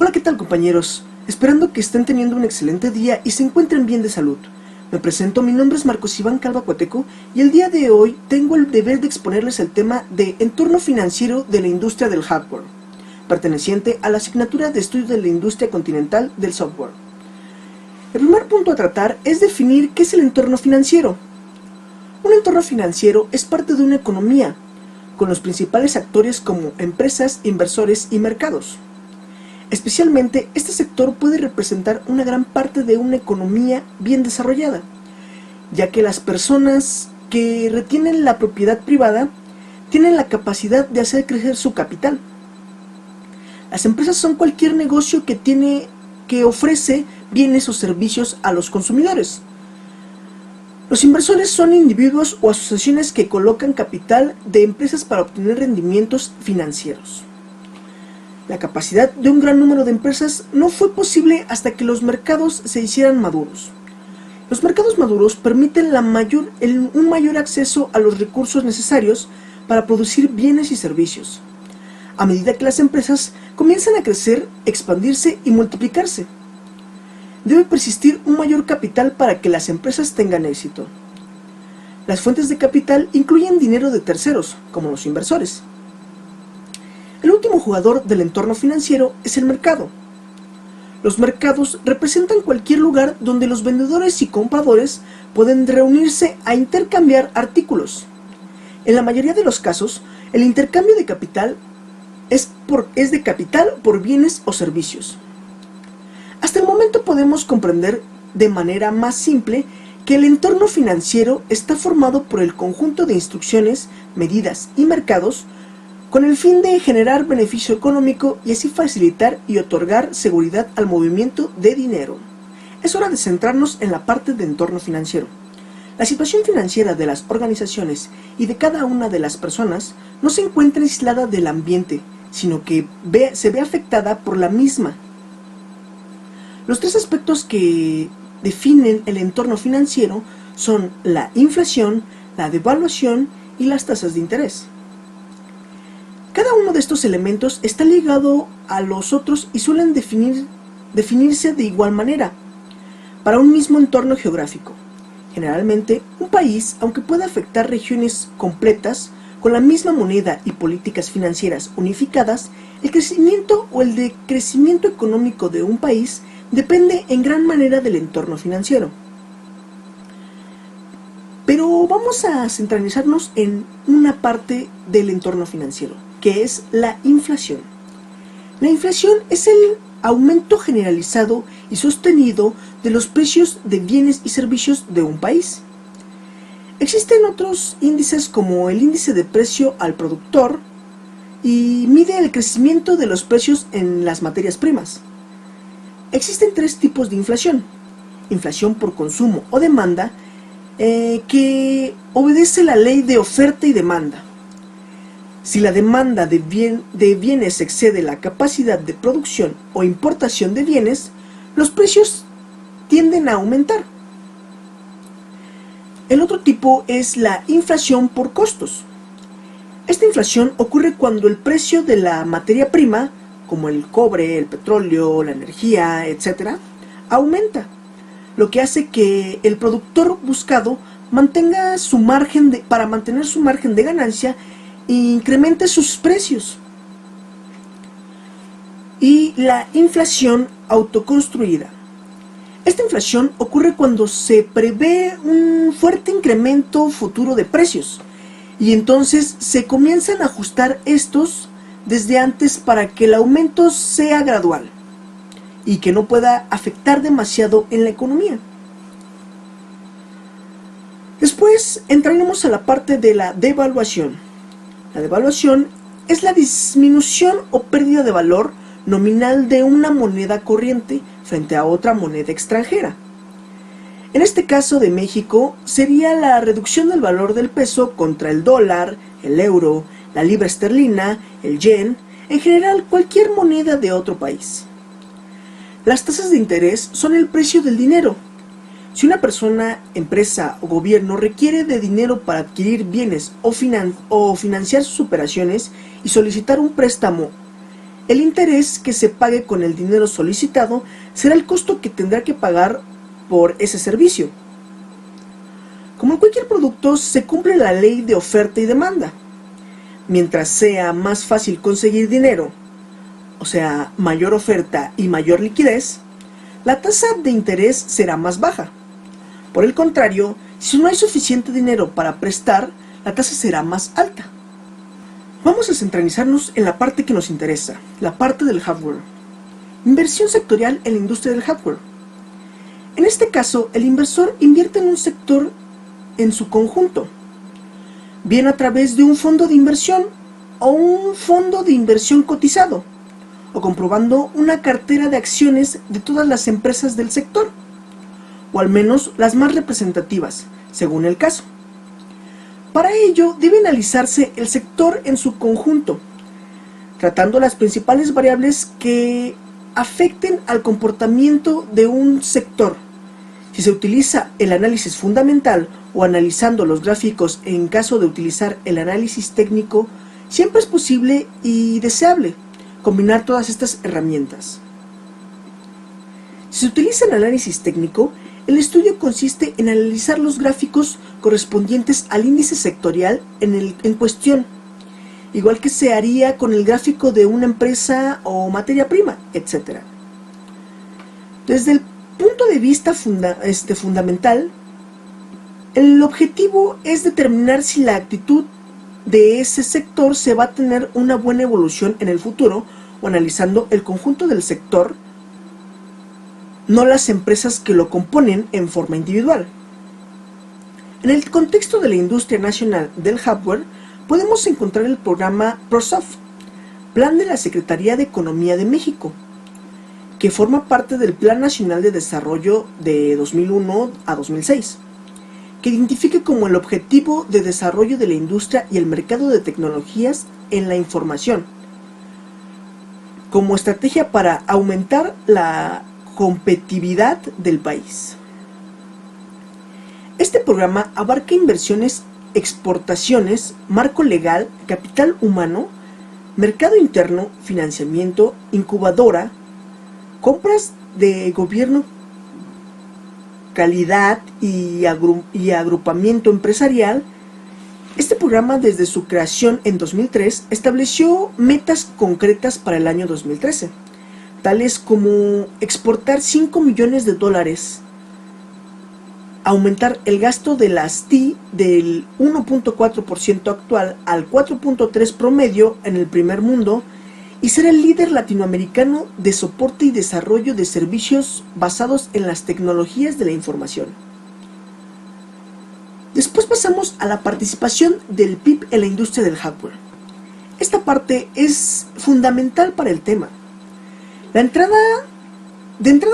Hola, ¿qué tal, compañeros? Esperando que estén teniendo un excelente día y se encuentren bien de salud. Me presento, mi nombre es Marcos Iván Calva Coateco y el día de hoy tengo el deber de exponerles el tema de entorno financiero de la industria del hardware, perteneciente a la asignatura de estudio de la industria continental del software. El primer punto a tratar es definir qué es el entorno financiero. Un entorno financiero es parte de una economía, con los principales actores como empresas, inversores y mercados. Especialmente, este sector puede representar una gran parte de una economía bien desarrollada, ya que las personas que retienen la propiedad privada tienen la capacidad de hacer crecer su capital. Las empresas son cualquier negocio que ofrece bienes o servicios a los consumidores. Los inversores son individuos o asociaciones que colocan capital de empresas para obtener rendimientos financieros. La capacidad de un gran número de empresas no fue posible hasta que los mercados se hicieran maduros. Los mercados maduros permiten un mayor acceso a los recursos necesarios para producir bienes y servicios, a medida que las empresas comienzan a crecer, expandirse y multiplicarse. Debe persistir un mayor capital para que las empresas tengan éxito. Las fuentes de capital incluyen dinero de terceros, como los inversores. El último jugador del entorno financiero es el mercado. Los mercados representan cualquier lugar donde los vendedores y compradores pueden reunirse a intercambiar artículos. En la mayoría de los casos, el intercambio de capital es de capital por bienes o servicios. Hasta el momento podemos comprender de manera más simple que el entorno financiero está formado por el conjunto de instrucciones, medidas y mercados con el fin de generar beneficio económico y así facilitar y otorgar seguridad al movimiento de dinero. Es hora de centrarnos en la parte de entorno financiero. La situación financiera de las organizaciones y de cada una de las personas no se encuentra aislada del ambiente, sino que se ve afectada por la misma. Los tres aspectos que definen el entorno financiero son la inflación, la devaluación y las tasas de interés. Cada uno de estos elementos está ligado a los otros y suelen definirse de igual manera para un mismo entorno geográfico. Generalmente, un país, aunque pueda afectar regiones completas con la misma moneda y políticas financieras unificadas, el crecimiento o el decrecimiento económico de un país depende en gran manera del entorno financiero. Pero vamos a centralizarnos en una parte del entorno financiero, que es la inflación. La inflación es el aumento generalizado y sostenido de los precios de bienes y servicios de un país. Existen otros índices como el índice de precio al productor y mide el crecimiento de los precios en las materias primas. Existen tres tipos de inflación: inflación por consumo o demanda, que obedece la ley de oferta y demanda. Si la demanda de bienes excede la capacidad de producción o importación de bienes, los precios tienden a aumentar. El otro tipo es la inflación por costos. Esta inflación ocurre cuando el precio de la materia prima, como el cobre, el petróleo, la energía, etc., aumenta, lo que hace que el productor buscado para mantener su margen de ganancia e incremente sus precios. Y la inflación autoconstruida. Esta inflación ocurre cuando se prevé un fuerte incremento futuro de precios y entonces se comienzan a ajustar estos desde antes para que el aumento sea gradual y que no pueda afectar demasiado en la economía. Después entraremos a la parte de la devaluación. La devaluación es la disminución o pérdida de valor nominal de una moneda corriente frente a otra moneda extranjera. En este caso de México sería la reducción del valor del peso contra el dólar, el euro, la libra esterlina, el yen, en general cualquier moneda de otro país. Las tasas de interés son el precio del dinero. Si una persona, empresa o gobierno requiere de dinero para adquirir bienes o financiar sus operaciones y solicitar un préstamo El interés que se pague con el dinero solicitado será el costo que tendrá que pagar por ese servicio. Como en cualquier producto, se cumple la ley de oferta y demanda. Mientras sea más fácil conseguir dinero, o sea, mayor oferta y mayor liquidez, la tasa de interés será más baja. Por el contrario, si no hay suficiente dinero para prestar, la tasa será más alta. Vamos a centralizarnos en la parte que nos interesa, la parte del hardware. Inversión sectorial en la industria del hardware. En este caso, el inversor invierte en un sector en su conjunto, bien a través de un fondo de inversión o un fondo de inversión cotizado, o comprobando una cartera de acciones de todas las empresas del sector, o al menos las más representativas, según el caso. Para ello, debe analizarse el sector en su conjunto, tratando las principales variables que afecten al comportamiento de un sector. Si se utiliza el análisis fundamental o analizando los gráficos en caso de utilizar el análisis técnico, siempre es posible y deseable combinar todas estas herramientas. Si se utiliza el análisis técnico, el estudio consiste en analizar los gráficos correspondientes al índice sectorial en cuestión, igual que se haría con el gráfico de una empresa o materia prima, etc. Desde el punto de vista fundamental, el objetivo es determinar si la actitud de ese sector se va a tener una buena evolución en el futuro, o analizando el conjunto del sector, no las empresas que lo componen en forma individual. En el contexto de la industria nacional del hardware, podemos encontrar el programa ProSoft, Plan de la Secretaría de Economía de México, que forma parte del Plan Nacional de Desarrollo de 2001 a 2006, que identifica como el objetivo de desarrollo de la industria y el mercado de tecnologías en la información, como estrategia para aumentar la competitividad del país. Este programa abarca inversiones, exportaciones, marco legal, capital humano, mercado interno, financiamiento, incubadora, compras de gobierno, calidad y agrupamiento empresarial. Este programa, desde su creación en 2003, estableció metas concretas para el año 2013, tales como exportar $5 millones, aumentar el gasto de las TI del 1.4% actual al 4.3% promedio en el primer mundo, y ser el líder latinoamericano de soporte y desarrollo de servicios basados en las tecnologías de la información. Después pasamos a la participación del PIB en la industria del hardware. Esta parte es fundamental para el tema. De entrada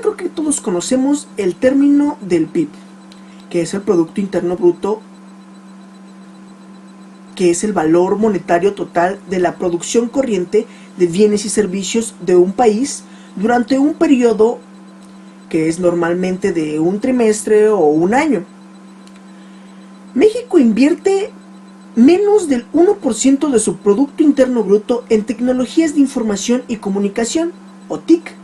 creo que todos conocemos el término del PIB, que es el Producto Interno Bruto, que es el valor monetario total de la producción corriente de bienes y servicios de un país durante un periodo que es normalmente de un trimestre o un año. México invierte menos del 1% de su Producto Interno Bruto en tecnologías de información y comunicación, o TIC.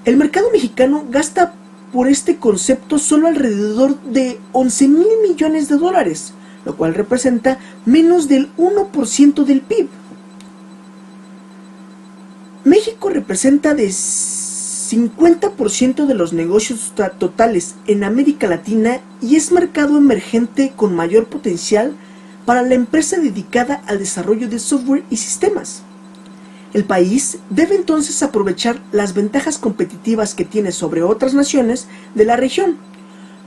El mercado mexicano gasta por este concepto solo alrededor de $11,000 millones, lo cual representa menos del 1% del PIB. México representa de 50% de los negocios totales en América Latina y es mercado emergente con mayor potencial para la empresa dedicada al desarrollo de software y sistemas. El país debe entonces aprovechar las ventajas competitivas que tiene sobre otras naciones de la región,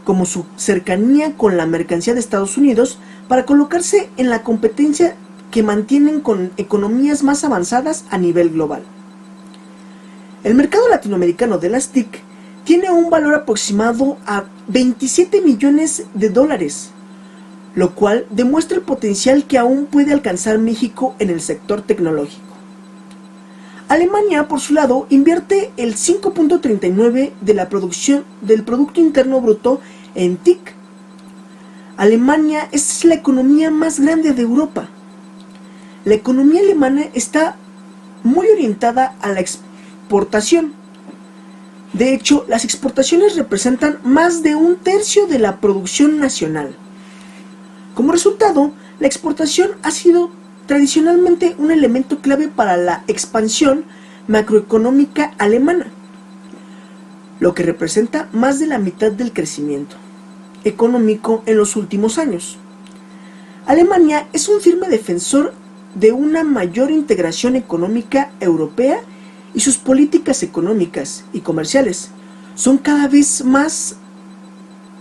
como su cercanía con la mercancía de Estados Unidos, para colocarse en la competencia que mantienen con economías más avanzadas a nivel global. El mercado latinoamericano de las TIC tiene un valor aproximado a $27 millones, lo cual demuestra el potencial que aún puede alcanzar México en el sector tecnológico. Alemania, por su lado, invierte el 5.39% de la producción del Producto Interno Bruto en TIC. Alemania es la economía más grande de Europa. La economía alemana está muy orientada a la exportación. De hecho, las exportaciones representan más de 1/3 de la producción nacional. Como resultado, la exportación ha sido tradicionalmente un elemento clave para la expansión macroeconómica alemana, lo que representa más de la mitad del crecimiento económico en los últimos años. Alemania es un firme defensor de una mayor integración económica europea y sus políticas económicas y comerciales son cada vez más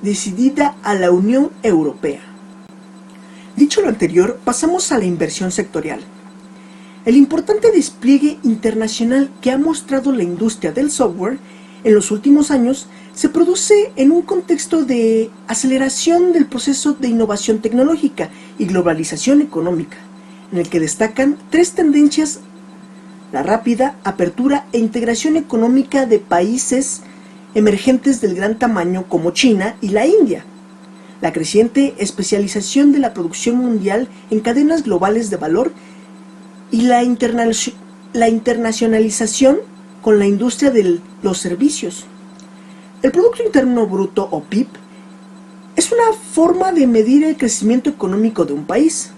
decididas a la Unión Europea. Dicho lo anterior, pasamos a la inversión sectorial. El importante despliegue internacional que ha mostrado la industria del software en los últimos años se produce en un contexto de aceleración del proceso de innovación tecnológica y globalización económica, en el que destacan 3 tendencias: la rápida apertura e integración económica de países emergentes del gran tamaño como China y la India, la creciente especialización de la producción mundial en cadenas globales de valor y la internacionalización con la industria de los servicios. El Producto Interno Bruto, o PIB, es una forma de medir el crecimiento económico de un país.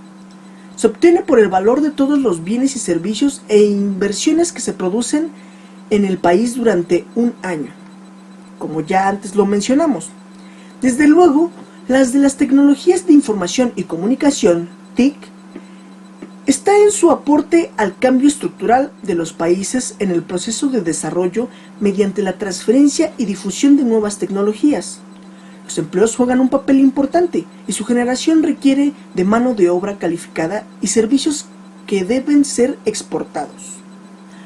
Se obtiene por el valor de todos los bienes y servicios e inversiones que se producen en el país durante un año, como ya antes lo mencionamos. Desde luego, las de las tecnologías de información y comunicación, TIC, está en su aporte al cambio estructural de los países en el proceso de desarrollo mediante la transferencia y difusión de nuevas tecnologías. Los empleos juegan un papel importante y su generación requiere de mano de obra calificada y servicios que deben ser exportados.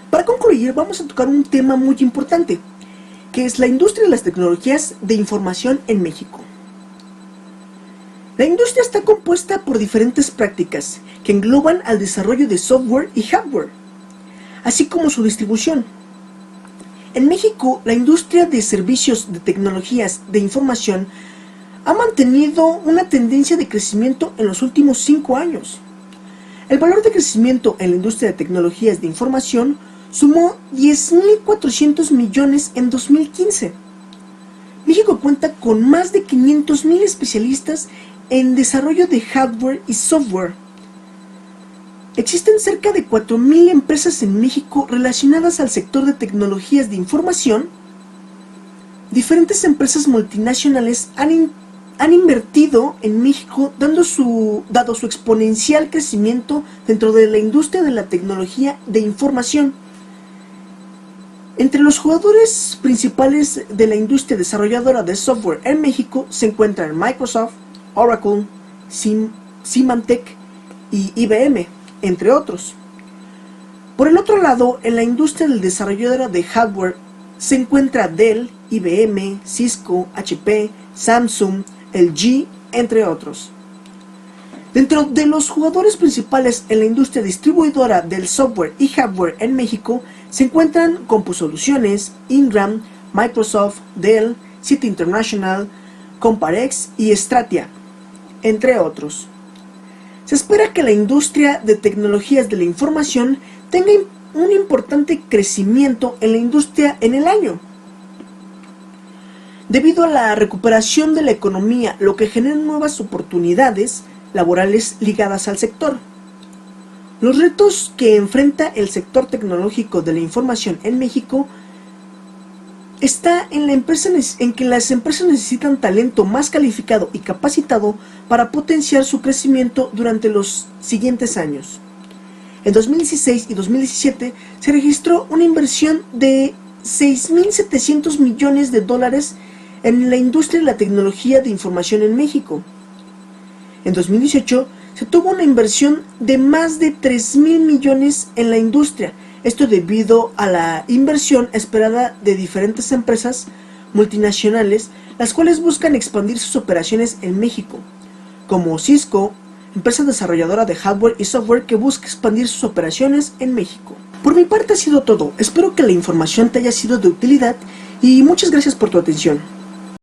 Para concluir, vamos a tocar un tema muy importante, que es la industria de las tecnologías de información en México. La industria está compuesta por diferentes prácticas que engloban al desarrollo de software y hardware, así como su distribución. En México, la industria de servicios de tecnologías de información ha mantenido una tendencia de crecimiento en los últimos 5 años. El valor de crecimiento en la industria de tecnologías de información sumó 10.400 millones en 2015. México cuenta con más de 500.000 especialistas en desarrollo de hardware y software. Existen cerca de 4.000 empresas en México relacionadas al sector de tecnologías de información. Diferentes empresas multinacionales han invertido en México dado su exponencial crecimiento dentro de la industria de la tecnología de información. Entre los jugadores principales de la industria desarrolladora de software en México se encuentran Microsoft, Oracle, Symantec y IBM, entre otros. Por el otro lado, en la industria del desarrolladora de hardware se encuentra Dell, IBM, Cisco, HP, Samsung, LG, entre otros. Dentro de los jugadores principales en la industria distribuidora del software y hardware en México se encuentran CompuSoluciones, Ingram, Microsoft, Dell, City International, Comparex y Stratia, entre otros. Se espera que la industria de tecnologías de la información tenga un importante crecimiento en la industria en el año, debido a la recuperación de la economía, lo que genera nuevas oportunidades laborales ligadas al sector. Los retos que enfrenta el sector tecnológico de la información en México está en que las empresas necesitan talento más calificado y capacitado para potenciar su crecimiento durante los siguientes años. En 2016 y 2017 se registró una inversión de $6.700 millones en la industria de la tecnología de información en México. En 2018 se tuvo una inversión de más de 3.000 millones en la industria, esto debido a la inversión esperada de diferentes empresas multinacionales, las cuales buscan expandir sus operaciones en México, como Cisco, empresa desarrolladora de hardware y software que busca expandir sus operaciones en México. Por mi parte ha sido todo, espero que la información te haya sido de utilidad y muchas gracias por tu atención.